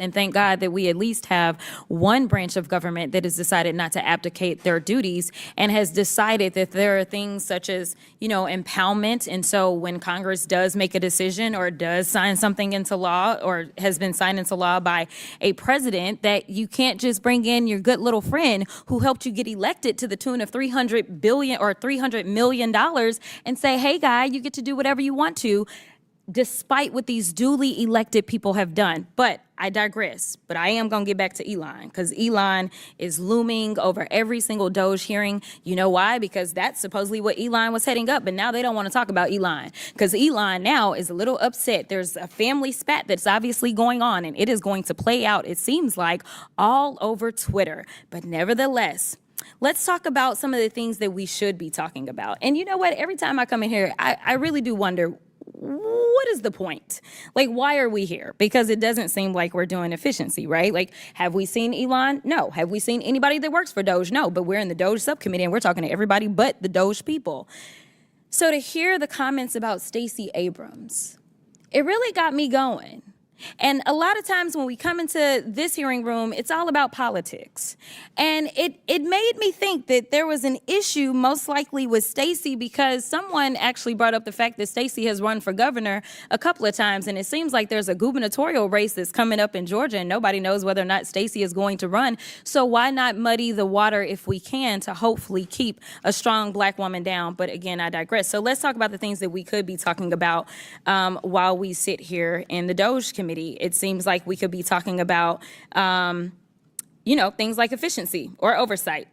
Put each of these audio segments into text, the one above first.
And thank God that we at least have one branch of government that has decided not to abdicate their duties and has decided that there are things such as, impoundment. And so when Congress does make a decision or does sign something into law or has been signed into law by a president, that you can't just bring in your good little friend who helped you get elected to the tune of $300 billion or $300 million and say, hey, guy, you get to do whatever you want to, despite what these duly elected people have done. But I digress. But I am going to get back to Elon, because Elon is looming over every single DOGE hearing. You know why? Because that's supposedly what Elon was heading up. But now they don't want to talk about Elon, because Elon now is a little upset. There's a family spat that's obviously going on, and it is going to play out, it seems like, all over Twitter. But nevertheless, let's talk about some of the things that we should be talking about. And you know what? Every time I come in here, I really do wonder, what is the point? Like, why are we here? Because it doesn't seem like we're doing efficiency, right? Like, have we seen Elon? No. Have we seen anybody that works for DOGE? No. But we're in the DOGE subcommittee and we're talking to everybody but the DOGE people. So to hear the comments about Stacey Abrams, it really got me going. And a lot of times when we come into this hearing room, it's all about politics. And it made me think that there was an issue most likely with Stacey, because someone actually brought up the fact that Stacey has run for governor a couple of times. And it seems like there's a gubernatorial race that's coming up in Georgia, and nobody knows whether or not Stacey is going to run. So why not muddy the water if we can, to hopefully keep a strong Black woman down? But again, I digress. So let's talk about the things that we could be talking about while we sit here in the DOGE committee. It seems like we could be talking about, things like efficiency or oversight.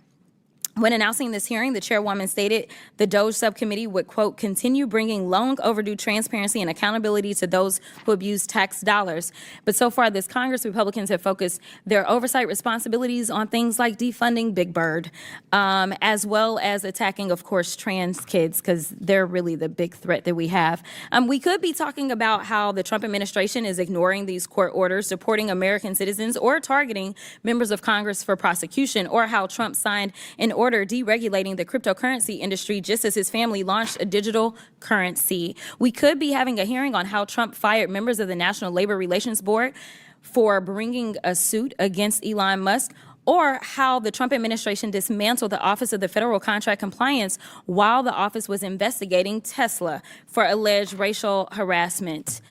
When announcing this hearing, the chairwoman stated the DOGE subcommittee would, quote, continue bringing long overdue transparency and accountability to those who abuse tax dollars. But so far this Congress, Republicans have focused their oversight responsibilities on things like defunding Big Bird, as well as attacking, of course, trans kids, because they're really the big threat that we have. We could be talking about how the Trump administration is ignoring these court orders, supporting American citizens, or targeting members of Congress for prosecution, or how Trump signed an order deregulating the cryptocurrency industry just as his family launched a digital currency. We could be having a hearing on how Trump fired members of the National Labor Relations Board for bringing a suit against Elon Musk, or how the Trump administration dismantled the Office of the Federal Contract Compliance while the office was investigating Tesla for alleged racial harassment.